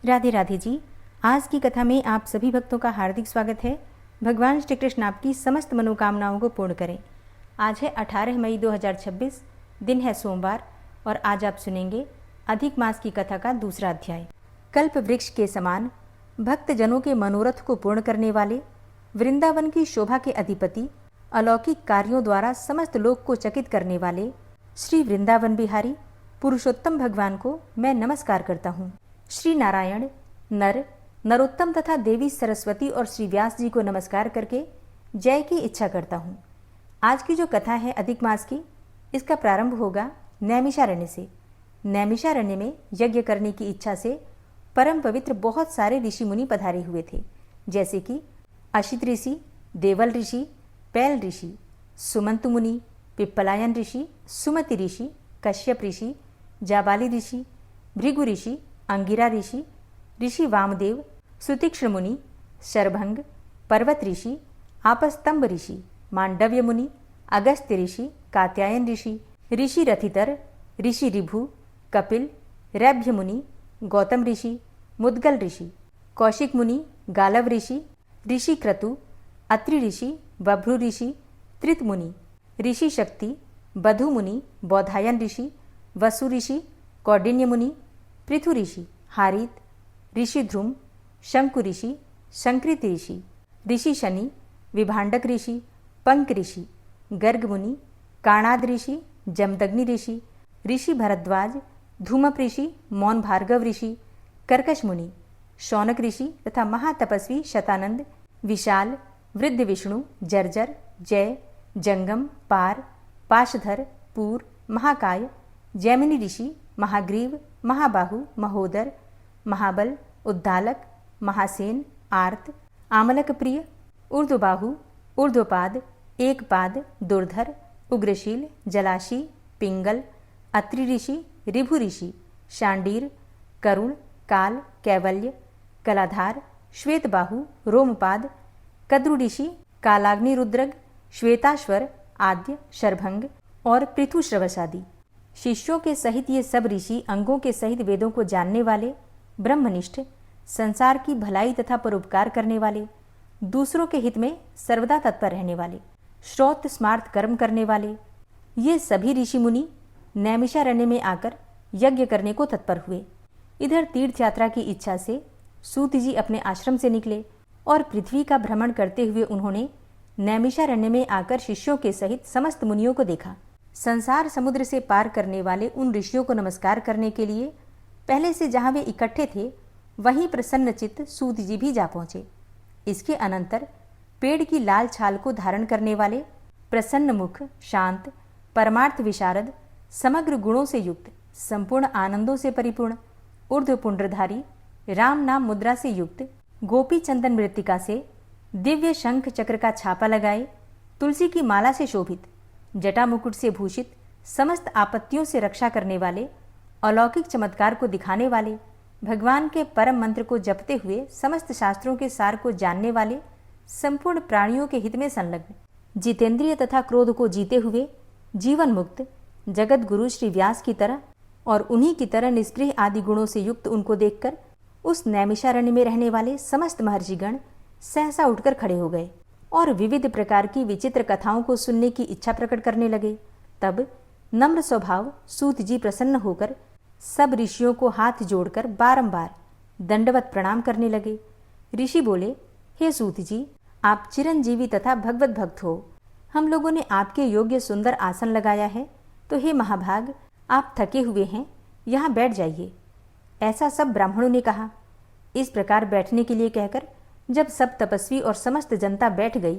राधे राधे जी। आज की कथा में आप सभी भक्तों का हार्दिक स्वागत है। भगवान श्री कृष्ण आपकी समस्त मनोकामनाओं को पूर्ण करें। आज है 18 मई 2026, दिन है सोमवार और आज आप सुनेंगे अधिक मास की कथा का दूसरा अध्याय। कल्प वृक्ष के समान भक्त जनों के मनोरथ को पूर्ण करने वाले, वृंदावन की शोभा के अधिपति, अलौकिक कार्यों द्वारा समस्त लोक को चकित करने वाले श्री वृंदावन बिहारी पुरुषोत्तम भगवान को मैं नमस्कार करता हूँ। श्री नारायण, नर, नरोत्तम तथा देवी सरस्वती और श्री व्यास जी को नमस्कार करके जय की इच्छा करता हूँ। आज की जो कथा है अधिक मास की, इसका प्रारंभ होगा नैमिषारण्य से। नैमिषारण्य में यज्ञ करने की इच्छा से परम पवित्र बहुत सारे ऋषि मुनि पधारे हुए थे, जैसे कि अशित ऋषि, देवल ऋषि, पैल ऋषि, सुमंत मुनि, पिप्पलायन ऋषि, सुमति ऋषि, कश्यप ऋषि, जाबाली ऋषि, भृगु ऋषि, अंगिरा ऋषि, ऋषि वामदेव, सुतीक्ष्ण मुनि, शरभंग, पर्वत ऋषि, आपस्तंभ ऋषि, मांडव्य मुनि, अगस्त्य ऋषि, कात्यायन ऋषि, ऋषि रथितर, ऋषि ऋभु, कपिल, रैभ्य मुनि, गौतम ऋषि, मुद्गल ऋषि, कौशिक मुनि, गालव ऋषि, ऋषि क्रतु, अत्रि ऋषि, बभ्रु ऋषि, त्रित मुनि, ऋषि शक्ति, बधु मुनि, बौधायन ऋषि, वसु ऋषि, कौंडिन्य मुनि, पृथु ऋषि, हारित, ऋषि ध्रुम, शंकु ऋषि, शंकृत ऋषि, ऋषि शनि, विभांडक ऋषि, पंक ऋषि, गर्ग मुनि, काणाद ऋषि, जमदग्नि ऋषि, ऋषि भरद्वाज, धूमप ऋषि, मौन भार्गव ऋषि, कर्कश मुनि, शौनक ऋषि तथा महातपस्वी शतानंद, विशाल, वृद्ध विष्णु, जर्जर, जय, जंगम, पार, पाशधर, पूर, महाकाय, जैमिनी ऋषि, महाग्रीव, महाबाहु, महोदर, महाबल, उद्दालक, महासेन, आर्त, आमलक प्रिय, ऊर्ध्वबाहु, ऊर्ध्वपाद, एकपाद, दुर्धर, उग्रशील, जलाशी, पिंगल, अत्रि ऋषि, ऋभु ऋषि, शांडीर, करुण, काल, कैवल्य, कलाधार, श्वेतबाहु, रोमपाद, कद्रु ऋषि, कालाग्नि रुद्रग, श्वेताश्वर, आद्य, शरभंग और पृथुश्रवसादि। शिष्यों के सहित ये सब ऋषि अंगों के सहित वेदों को जानने वाले, ब्रह्मनिष्ठ, संसार की भलाई तथा परोपकार करने वाले, दूसरों के हित में सर्वदा तत्पर रहने वाले, श्रौत स्मार्त कर्म करने वाले, ये सभी ऋषि मुनि नैमिषारण्य में आकर यज्ञ करने को तत्पर हुए। इधर तीर्थ यात्रा की इच्छा से सूत जी अपने आश्रम से निकले और पृथ्वी का भ्रमण करते हुए उन्होंने नैमिषारण्य में आकर शिष्यों के सहित समस्त मुनियों को देखा। संसार समुद्र से पार करने वाले उन ऋषियों को नमस्कार करने के लिए पहले से जहां वे इकट्ठे थे वहीं प्रसन्नचित्त सूत जी भी जा पहुंचे। इसके अनंतर पेड़ की लाल छाल को धारण करने वाले, प्रसन्न मुख, शांत, परमार्थ विशारद, समग्र गुणों से युक्त, संपूर्ण आनंदों से परिपूर्ण, ऊर्ध्व पुंड्रधारी, राम नाम मुद्रा से युक्त, गोपी चंदन मृत्तिका से दिव्य शंख चक्र का छापा लगाए, तुलसी की माला से शोभित, जटा मुकुट से भूषित, समस्त आपत्तियों से रक्षा करने वाले, अलौकिक चमत्कार को दिखाने वाले, भगवान के परम मंत्र को जपते हुए समस्त शास्त्रों के सार को जानने वाले, संपूर्ण प्राणियों के हित में संलग्न, जितेंद्रिय तथा क्रोध को जीते हुए जीवन मुक्त, जगत गुरु श्री व्यास की तरह और उन्हीं की तरह निष्प्रिय आदि गुणों से युक्त उनको देखकर उस नैमिषारण्य में रहने वाले समस्त महर्षिगण सहसा उठकर खड़े हो गए और विविध प्रकार की विचित्र कथाओं को सुनने की इच्छा प्रकट करने लगे। तब नम्र स्वभाव सूत जी प्रसन्न होकर सब ऋषियों को हाथ जोड़कर बारंबार दंडवत प्रणाम करने लगे। ऋषि बोले, हे सूत जी, आप चिरंजीवी तथा भगवत भक्त हो। हम लोगों ने आपके योग्य सुंदर आसन लगाया है, तो हे महाभाग, आप थके हुए हैं, यहाँ बैठ जाइए। ऐसा सब ब्राह्मणों ने कहा। इस प्रकार बैठने के लिए कहकर जब सब तपस्वी और समस्त जनता बैठ गई,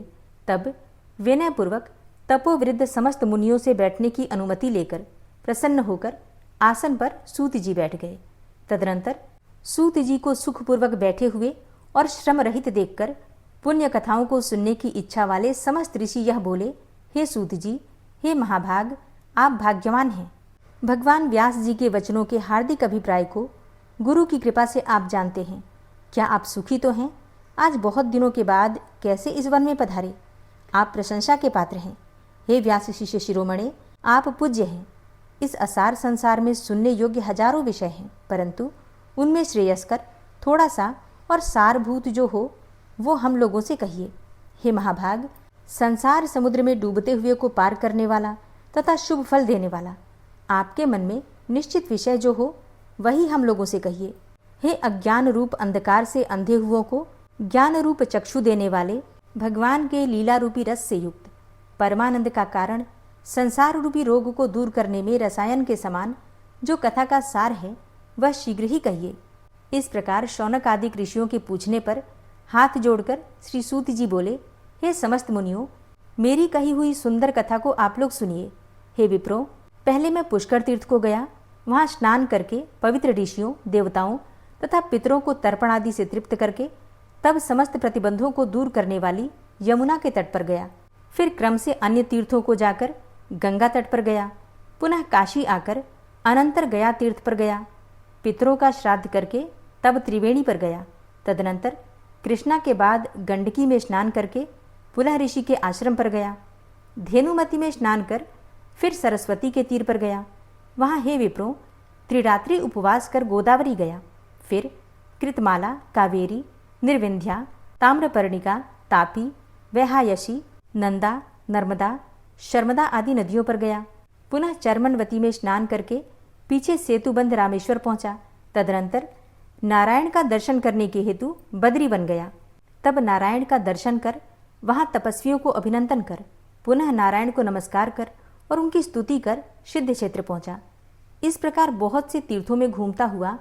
तब विनयपूर्वक तपोवृद्ध समस्त मुनियों से बैठने की अनुमति लेकर प्रसन्न होकर आसन पर सूत जी बैठ गए। तदनंतर सूत जी को सुखपूर्वक बैठे हुए और श्रम रहित देखकर पुण्य कथाओं को सुनने की इच्छा वाले समस्त ऋषि यह बोले, हे सूत जी, हे महाभाग, आप भाग्यवान हैं। भगवान व्यास जी के वचनों के हार्दिक अभिप्राय को गुरु की कृपा से आप जानते हैं। क्या आप सुखी तो हैं? आज बहुत दिनों के बाद कैसे इस वन में पधारे? आप प्रशंसा के पात्र हैं। हे व्यास शिष्य शिरोमणे, आप पूज्य हैं। इस असार संसार में सुनने योग्य हजारों विषय हैं, परंतु उनमें श्रेयस्कर थोड़ा सा और सारभूत जो हो वो हम लोगों से कहिए। हे महाभाग, संसार समुद्र में डूबते हुए को पार करने वाला तथा शुभ फल देने वाला, आपके मन में निश्चित विषय जो हो वही हम लोगों से कहिए। हे अज्ञान रूप अंधकार से अंधे हुओं को ज्ञान रूप चक्षु देने वाले, भगवान के लीला रूपी रस से युक्त, परमानंद का कारण, संसार रूपी रोग को दूर करने में रसायन के समान जो कथा का सार है वह शीघ्र ही कहिए। इस प्रकार शौनक आदि ऋषियों के पूछने पर हाथ जोड़कर श्री सूत जी बोले, हे समस्त मुनियों, मेरी कही हुई सुंदर कथा को आप लोग सुनिए। हे विप्रो, पहले मैं पुष्कर तीर्थ को गया, वहाँ स्नान करके पवित्र ऋषियों, देवताओं तथा पितरों को तर्पण आदि से तृप्त करके तब समस्त प्रतिबंधों को दूर करने वाली यमुना के तट पर गया। फिर क्रम से अन्य तीर्थों को जाकर गंगा तट पर गया, पुनः काशी आकर अनंतर गया तीर्थ पर गया, पितरों का श्राद्ध करके तब त्रिवेणी पर गया। तदनंतर कृष्णा के बाद गंडकी में स्नान करके पुनः ऋषि के आश्रम पर गया, धेनुमती में स्नान कर फिर सरस्वती के तीर पर गया। वहाँ हे विप्रो, त्रिरात्रि उपवास कर गोदावरी गया, फिर कृतमाला, कावेरी, निर्विंध्या, ताम्रपर्णिका, तापी, वैहायशी, नंदा, नर्मदा, शर्मदा आदि नदियों पर गया, पुनः चर्मनवती में स्नान करके पीछे सेतुबंध रामेश्वर पहुंचा। तदनंतर नारायण का दर्शन करने के हेतु बद्री बन गया। तब नारायण का दर्शन कर वहाँ तपस्वियों को अभिनंदन कर पुनः नारायण को नमस्कार कर और उनकी स्तुति कर सिद्ध क्षेत्र पहुंचा। इस प्रकार बहुत से तीर्थों में घूमता हुआ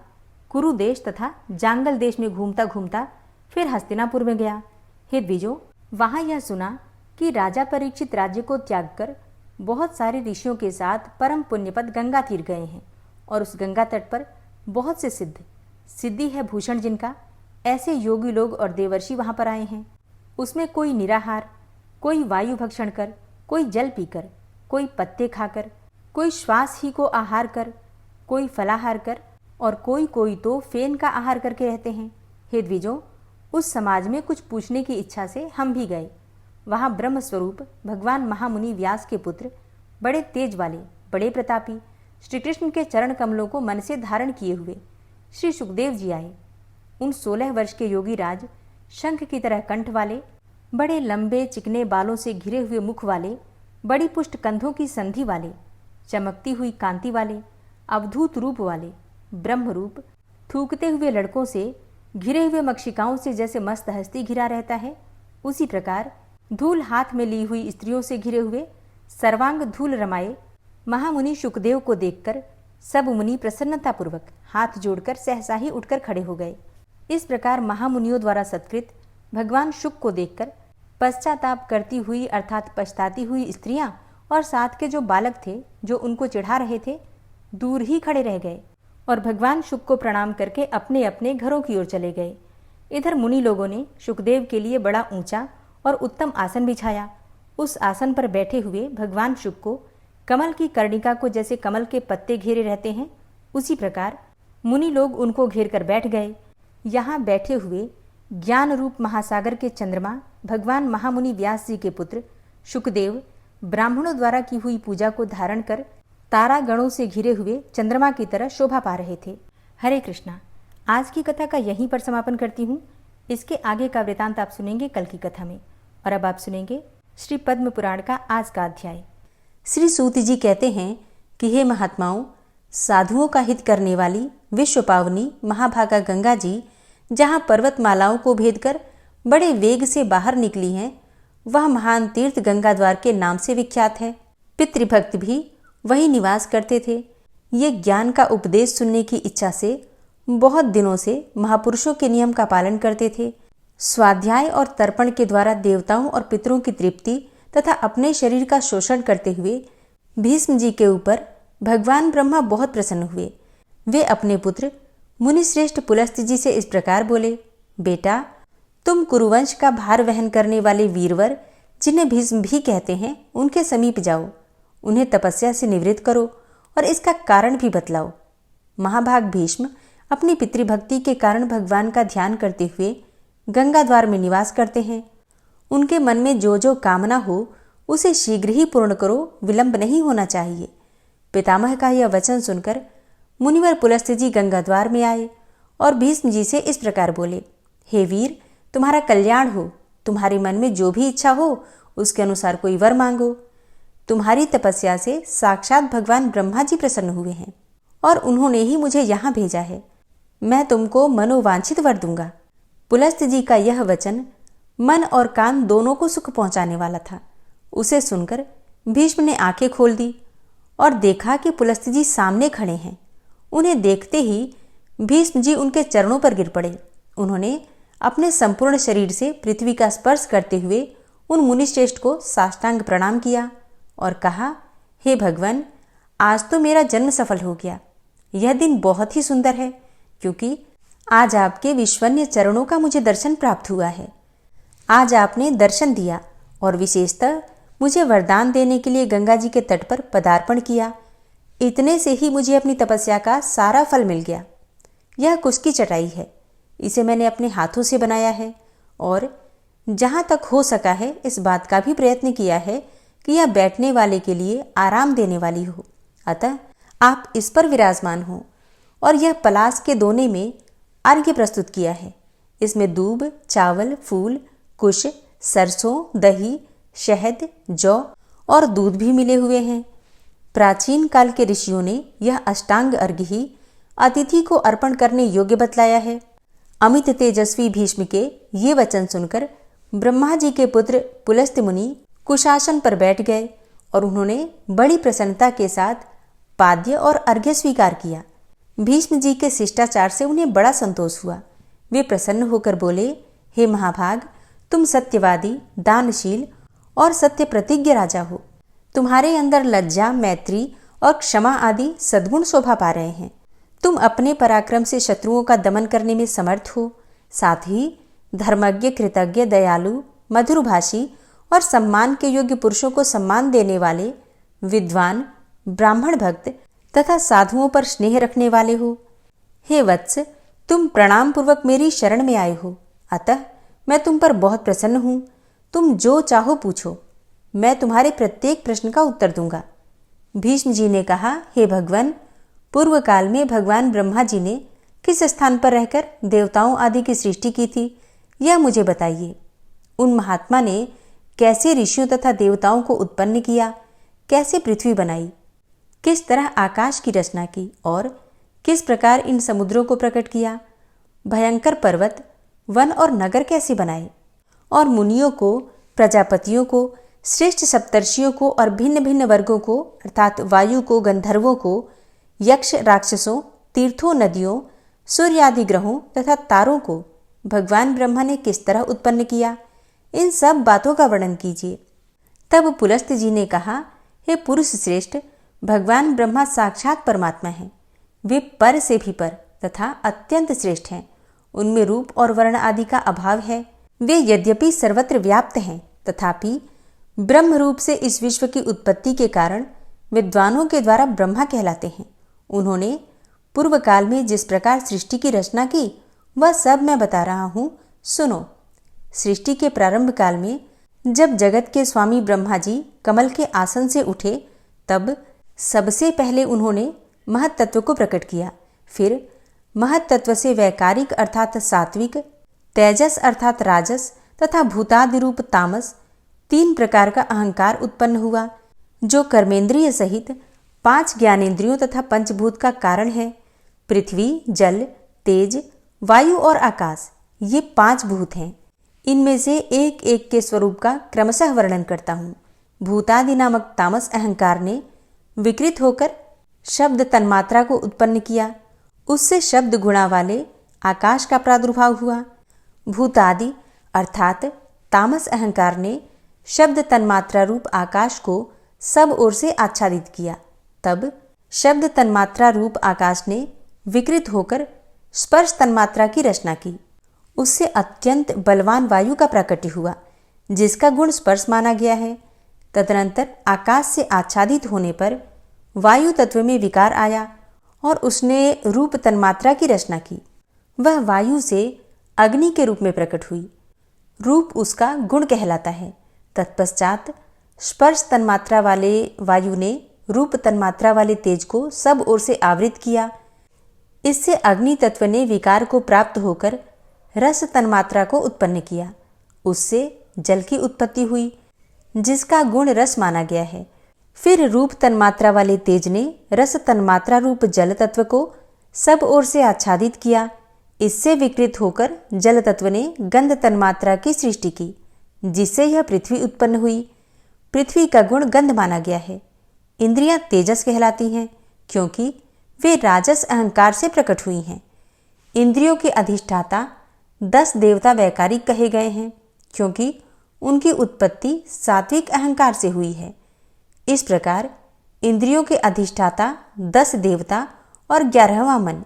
कुरु देश तथा जांगल देश में घूमता घूमता फिर हस्तिनापुर में गया। हे द्विजो, वहाँ यह सुना कि राजा परीक्षित राज्य को त्याग कर बहुत सारे ऋषियों के साथ परम पुण्यपद गंगा तीर गए हैं और उस गंगा तट पर बहुत से सिद्धि है भूषण जिनका, ऐसे योगी लोग और देवर्षि वहां पर आए हैं। उसमें कोई निराहार, कोई वायु भक्षण कर, कोई जल पीकर, कोई पत्ते खाकर, कोई श्वास ही को आहार कर, कोई फलाहार कर और कोई तो फेन का आहार करके रहते हैं। हे द्विजों, उस समाज में कुछ पूछने की इच्छा से हम भी गए। वहाँ ब्रह्म स्वरूप भगवान महामुनि व्यास के पुत्र, बड़े तेज वाले, बड़े प्रतापी, श्री कृष्ण के चरण कमलों को मन से धारण किए हुए श्री सुखदेव जी आए। उन 16 वर्ष के योगी राज, शंख की तरह कंठ वाले, बड़े लंबे चिकने बालों से घिरे हुए मुख वाले, बड़ी पुष्ट कंधों की संधि वाले, चमकती हुई कांति वाले, अवधूत रूप वाले, ब्रह्म रूप, थूकते हुए लड़कों से घिरे हुए मक्षिकाओं से जैसे मस्त हस्ती घिरा रहता है, उसी प्रकार धूल हाथ में ली हुई स्त्रियों से घिरे हुए सर्वांग धूल रमाए महामुनि शुकदेव को देखकर सब मुनि प्रसन्नतापूर्वक हाथ जोड़कर सहसा ही उठकर खड़े हो गए। इस प्रकार महामुनियों द्वारा सत्कृत भगवान शुक को देखकर पश्चाताप करती हुई अर्थात पछताती हुई स्त्रियां और साथ के जो बालक थे जो उनको चिढ़ा रहे थे, दूर ही खड़े रह गए और भगवान शुक को प्रणाम करके अपने अपने घरों की ओर चले गए। इधर मुनि लोगों ने शुकदेव के लिए बड़ा ऊंचा और उत्तम आसन बिछाया। उस आसन पर बैठे हुए भगवान शुक को कमल की कर्णिका को जैसे कमल के पत्ते घेरे रहते हैं, उसी प्रकार मुनि लोग उनको घेर कर बैठ गए। यहाँ बैठे हुए ज्ञान रूप महासागर के चंद्रमा भगवान महामुनि व्यास जी के पुत्र शुकदेव ब्राह्मणों द्वारा की हुई पूजा को धारण कर तारा गणों से घिरे हुए चंद्रमा की तरह शोभा पा रहे थे। हरे कृष्णा। आज की कथा का यहीं पर समापन करती हूँ। इसके आगे का वृतांत आप सुनेंगे कल की कथा में। और अब आप सुनेंगे श्री पद्म पुराण का आज का अध्याय। श्री सूत जी कहते हैं कि हे महात्माओं, साधुओं का हित करने वाली विश्व पावनी महाभागा गंगा जी जहाँ पर्वतमालाओं को भेद कर बड़े वेग से बाहर निकली हैं, वह महान तीर्थ गंगा द्वार के नाम से विख्यात है। पितृभक्त भी वही निवास करते थे। ये ज्ञान का उपदेश सुनने की इच्छा से बहुत दिनों से महापुरुषों के नियम का पालन करते थे। स्वाध्याय और तर्पण के द्वारा देवताओं और पितरों की तृप्ति तथा अपने शरीर का शोषण करते हुए भीष्म जी के ऊपर भगवान ब्रह्मा बहुत प्रसन्न हुए। वे अपने पुत्र मुनिश्रेष्ठ पुलस्त्य जी से इस प्रकार बोले, बेटा, तुम कुरुवंश का भार वहन करने वाले वीरवर, जिन्हें भीष्म भी कहते हैं, उनके समीप जाओ, उन्हें तपस्या से निवृत्त करो और इसका कारण भी बतलाओ। महाभाग भीष्म अपनी पितृभक्ति के कारण भगवान का ध्यान करते हुए गंगा द्वार में निवास करते हैं। उनके मन में जो जो कामना हो उसे शीघ्र ही पूर्ण करो, विलंब नहीं होना चाहिए। पितामह का यह वचन सुनकर मुनिवर पुलस्त्य जी गंगा द्वार में आए और भीष्म जी से इस प्रकार बोले, हे वीर, तुम्हारा कल्याण हो। तुम्हारे मन में जो भी इच्छा हो उसके अनुसार कोई वर मांगो। तुम्हारी तपस्या से साक्षात भगवान ब्रह्मा जी प्रसन्न हुए हैं और उन्होंने ही मुझे यहाँ भेजा है। मैं तुमको मनोवांछित वर दूंगा। पुलस्त जी का यह वचन मन और कान दोनों को सुख पहुंचाने वाला था। उसे सुनकर भीष्म ने आंखें खोल दी और देखा कि पुलस्त जी सामने खड़े हैं। उन्हें देखते ही भीष्म जी उनके चरणों पर गिर पड़े। उन्होंने अपने संपूर्ण शरीर से पृथ्वी का स्पर्श करते हुए उन मुनिश्रेष्ठ को साष्टांग प्रणाम किया और कहा, हे भगवान, आज तो मेरा जन्म सफल हो गया। यह दिन बहुत ही सुंदर है क्योंकि आज आपके विश्वन्य चरणों का मुझे दर्शन प्राप्त हुआ है। आज आपने दर्शन दिया और विशेषतः मुझे वरदान देने के लिए गंगा जी के तट पर पदार्पण किया। इतने से ही मुझे अपनी तपस्या का सारा फल मिल गया। यह कुश की चटाई है। इसे मैंने अपने हाथों से बनाया है और जहाँ तक हो सका है इस बात का भी प्रयत्न किया है कि यह बैठने वाले के लिए आराम देने वाली हो। अतः आप इस पर विराजमान हो। और यह पलाश के दोने में अर्घ्य प्रस्तुत किया है। इसमें दूब, चावल, फूल, कुश, सरसों, दही, शहद, जौ और दूध भी मिले हुए हैं। प्राचीन काल के ऋषियों ने यह अष्टांग अर्घ्य ही अतिथि को अर्पण करने योग्य बतलाया है। अमित तेजस्वी भीष्म के ये वचन सुनकर ब्रह्मा जी के पुत्र पुलस्त मुनि कुशासन पर बैठ गए और उन्होंने बड़ी प्रसन्नता के साथ पाद्य और अर्घ्य स्वीकार किया। भीष्म जी के शिष्टाचार से उन्हें बड़ा संतोष हुआ। वे प्रसन्न होकर बोले, हे महाभाग, तुम सत्यवादी, दानशील और सत्य प्रतिज्ञ राजा हो। तुम्हारे अंदर लज्जा, मैत्री और क्षमा आदि सद्गुण शोभा पा रहे हैं। तुम अपने पराक्रम से शत्रुओं का दमन करने में समर्थ हो। साथ ही धर्मज्ञ, कृतज्ञ, दयालु, मधुरभाषी और सम्मान के योग्य पुरुषों को सम्मान देने वाले, विद्वान, ब्राह्मण भक्त तथा साधुओं पर स्नेह रखने वाले हो। हे वत्स, तुम प्रणाम पूर्वक मेरी शरण में आए हो। अतः मैं तुम पर बहुत प्रसन्न हूँ। तुम जो चाहो पूछो, मैं तुम्हारे प्रत्येक प्रश्न का उत्तर दूंगा। भीष्म जी ने कहा, हे भगवान, पूर्व काल में भगवान ब्रह्मा जी ने किस स्थान पर रहकर देवताओं आदि की सृष्टि की थी, यह मुझे बताइए। उन महात्मा ने कैसे ऋषियों तथा देवताओं को उत्पन्न किया, कैसे पृथ्वी बनाई, किस तरह आकाश की रचना की और किस प्रकार इन समुद्रों को प्रकट किया, भयंकर पर्वत, वन और नगर कैसे बनाए और मुनियों को, प्रजापतियों को, श्रेष्ठ सप्तर्षियों को और भिन्न भिन्न वर्गों को अर्थात वायु को, गंधर्वों को, यक्ष, राक्षसों, तीर्थों, नदियों, सूर्य आदि ग्रहों तथा तारों को भगवान ब्रह्मा ने किस तरह उत्पन्न किया, इन सब बातों का वर्णन कीजिए। तब पुलस्त जी ने कहा, हे पुरुष श्रेष्ठ, भगवान ब्रह्मा साक्षात परमात्मा हैं। वे पर से भी पर तथा अत्यंत श्रेष्ठ हैं। उनमें रूप और वर्ण आदि का अभाव है। वे यद्यपि सर्वत्र व्याप्त हैं तथापि ब्रह्म रूप से इस विश्व की उत्पत्ति के कारण विद्वानों के द्वारा ब्रह्मा कहलाते हैं। उन्होंने पूर्व काल में जिस प्रकार सृष्टि की रचना की वह सब मैं बता रहा हूँ, सुनो। सृष्टि के प्रारंभ काल में जब जगत के स्वामी ब्रह्मा जी कमल के आसन से उठे तब सबसे पहले उन्होंने महत्तत्व को प्रकट किया। फिर महत्तत्व से वैकारिक अर्थात सात्विक, तेजस अर्थात राजस तथा भूतादि रूप तामस, 3 प्रकार का अहंकार उत्पन्न हुआ जो कर्मेंद्रिय सहित 5 ज्ञानेंद्रियों तथा पंचभूत का कारण है। पृथ्वी, जल, तेज, वायु और आकाश, ये 5 भूत हैं। इनमें से एक एक के स्वरूप का क्रमशः वर्णन करता हूँ। भूतादि नामक तामस अहंकार ने विकृत होकर शब्द तन्मात्रा को उत्पन्न किया। उससे शब्द गुणा वाले आकाश का प्रादुर्भाव हुआ। भूतादि अर्थात तामस अहंकार ने शब्द तन्मात्रा रूप आकाश को सब ओर से आच्छादित किया। तब शब्द तन्मात्रा रूप आकाश ने विकृत होकर स्पर्श तन्मात्रा की रचना की। उससे अत्यंत बलवान वायु का प्राकट्य हुआ जिसका गुण स्पर्श माना गया है। तदनंतर आकाश से आच्छादित होने पर वायु तत्व में विकार आया और उसने रूप तन्मात्रा की रचना की। वह वायु से अग्नि के रूप में प्रकट हुई। रूप उसका गुण कहलाता है। तत्पश्चात स्पर्श तन्मात्रा वाले वायु ने रूप तन्मात्रा वाले तेज को सब ओर से आवृत किया। इससे अग्नि तत्व ने विकार को प्राप्त होकर रस तन्मात्रा को उत्पन्न किया। उससे जल की उत्पत्ति हुई, जिसका गुण रस माना गया है। फिर रूप तन्मात्रा वाले तेज ने रस तन्मात्रा रूप जल तत्व को सब ओर से आच्छादित किया। इससे विकृत होकर जल तत्व ने गंध तन्मात्रा की सृष्टि की, जिससे यह पृथ्वी उत्पन्न हुई। पृथ्वी का गुण गंध माना गया है। इंद्रियां तेजस कहलाती हैं, क्योंकि वे राजस अहंकार से प्रकट हुई हैं। इंद्रियों के अधिष्ठाता 10 देवता वैकारिक कहे गए हैं, क्योंकि उनकी उत्पत्ति सात्विक अहंकार से हुई है। इस प्रकार इंद्रियों के अधिष्ठाता 10 देवता और 11वां मन,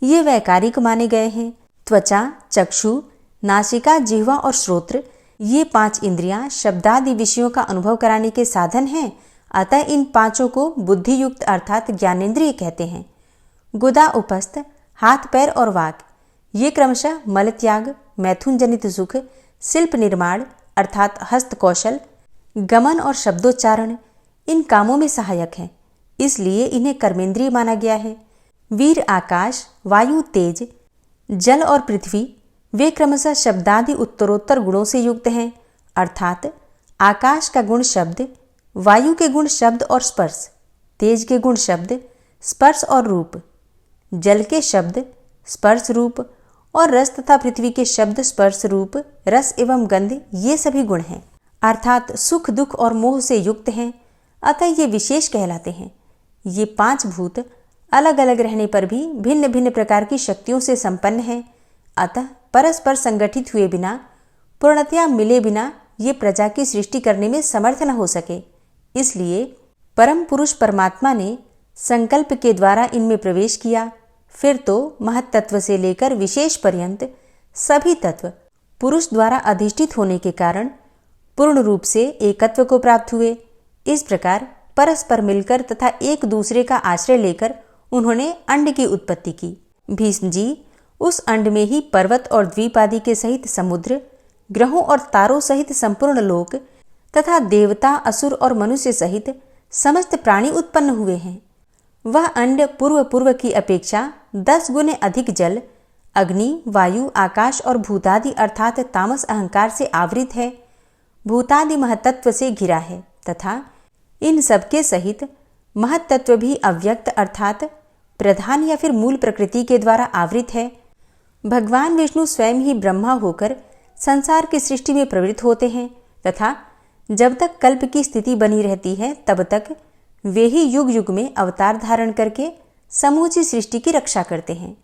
ये वैकारिक माने गए हैं। त्वचा, चक्षु, नासिका, जिह्वा और श्रोत्र, ये 5 इंद्रियां शब्दादि विषयों का अनुभव कराने के साधन हैं। अतः इन 5 को बुद्धि युक्त अर्थात ज्ञानेंद्रिय कहते हैं। गुदा, उपस्थ, हाथ, पैर और वाक, ये क्रमशः मल त्याग, मैथुन जनित सुख, शिल्प निर्माण अर्थात हस्त कौशल, गमन और शब्दोच्चारण इन कामों में सहायक हैं। इसलिए इन्हें कर्मेंद्रिय माना गया है। वीर, आकाश, वायु, तेज, जल और पृथ्वी, वे क्रमशः शब्दादि उत्तरोत्तर गुणों से युक्त हैं। अर्थात आकाश का गुण शब्द, वायु के गुण शब्द और स्पर्श, तेज के गुण शब्द, स्पर्श और रूप, जल के शब्द, स्पर्श, रूप और रस तथा पृथ्वी के शब्द, स्पर्श, रूप, रस एवं गंध, ये सभी गुण हैं। अर्थात सुख, दुख और मोह से युक्त हैं। अतः ये विशेष कहलाते हैं। ये 5 भूत अलग अलग रहने पर भी भिन्न भिन्न प्रकार की शक्तियों से संपन्न हैं। अतः परस्पर संगठित हुए बिना, पूर्णतया मिले बिना ये प्रजा की सृष्टि करने में समर्थ न हो सके। इसलिए परम पुरुष परमात्मा ने संकल्प के द्वारा इनमें प्रवेश किया। फिर तो महत्तत्व से लेकर विशेष पर्यंत सभी तत्व पुरुष द्वारा अधिष्ठित होने के कारण पूर्ण रूप से एकत्व को प्राप्त हुए। इस प्रकार परस्पर मिलकर तथा एक दूसरे का आश्रय लेकर उन्होंने अंड की उत्पत्ति की। भीष्म जी उस अंड में ही पर्वत और द्वीप आदि के सहित समुद्र, ग्रहों और तारों सहित संपूर्ण लोक तथा देवता, असुर और मनुष्य सहित समस्त प्राणी उत्पन्न हुए हैं। वह अंड पूर्व पूर्व की अपेक्षा 10 गुने अधिक जल, अग्नि, वायु, आकाश और भूतादि अर्थात तामस अहंकार से आवृत है। भूतादि महतत्व से घिरा है तथा इन सबके सहित महतत्व भी अव्यक्त अर्थात प्रधान या फिर मूल प्रकृति के द्वारा आवृत है। भगवान विष्णु स्वयं ही ब्रह्मा होकर संसार की सृष्टि में प्रवृत्त होते हैं तथा जब तक कल्प की स्थिति बनी रहती है तब तक वे ही युग युग में अवतार धारण करके समूची सृष्टि की रक्षा करते हैं।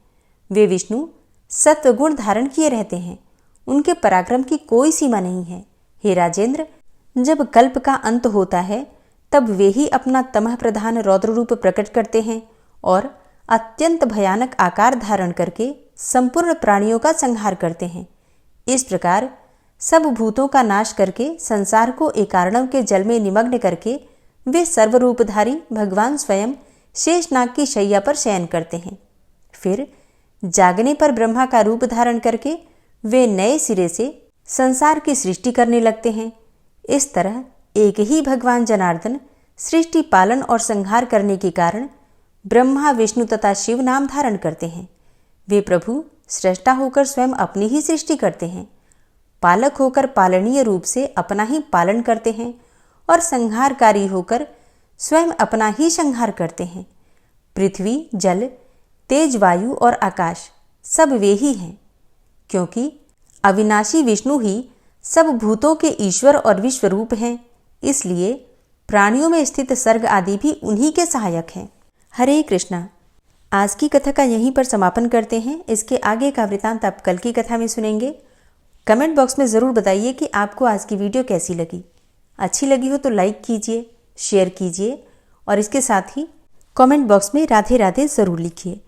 वे विष्णु सत्वगुण धारण किए रहते हैं। उनके पराक्रम की कोई सीमा नहीं है। हे राजेंद्र, जब कल्प का अंत होता है तब वे ही अपना तमह प्रधान रौद्र रूप प्रकट करते हैं और अत्यंत भयानक आकार धारण करके संपूर्ण प्राणियों का संहार करते हैं। इस प्रकार सब भूतों का नाश करके संसार को एकार्णव के जल में निमग्न करके वे सर्वरूपधारी भगवान स्वयं शेषनाग की शैया पर शयन करते हैं। फिर जागने पर ब्रह्मा का रूप धारण करके वे नए सिरे से संसार की सृष्टि करने लगते हैं। इस तरह एक ही भगवान जनार्दन सृष्टि पालन और संहार करने के कारण ब्रह्मा, विष्णु तथा शिव नाम धारण करते हैं। वे प्रभु सृष्टा होकर स्वयं अपनी ही सृष्टि करते हैं, पालक होकर पालनीय रूप से अपना ही पालन करते हैं और संहारकारी होकर स्वयं अपना ही संहार करते हैं। पृथ्वी, जल, तेज, वायु और आकाश सब वे ही हैं, क्योंकि अविनाशी विष्णु ही सब भूतों के ईश्वर और विश्वरूप हैं। इसलिए प्राणियों में स्थित सर्ग आदि भी उन्हीं के सहायक हैं। हरे कृष्णा। आज की कथा का यहीं पर समापन करते हैं। इसके आगे का वृतांत आप कल की कथा में सुनेंगे। कमेंट बॉक्स में ज़रूर बताइए कि आपको आज की वीडियो कैसी लगी। अच्छी लगी हो तो लाइक कीजिए, शेयर कीजिए और इसके साथ ही कमेंट बॉक्स में राधे राधे ज़रूर लिखिए।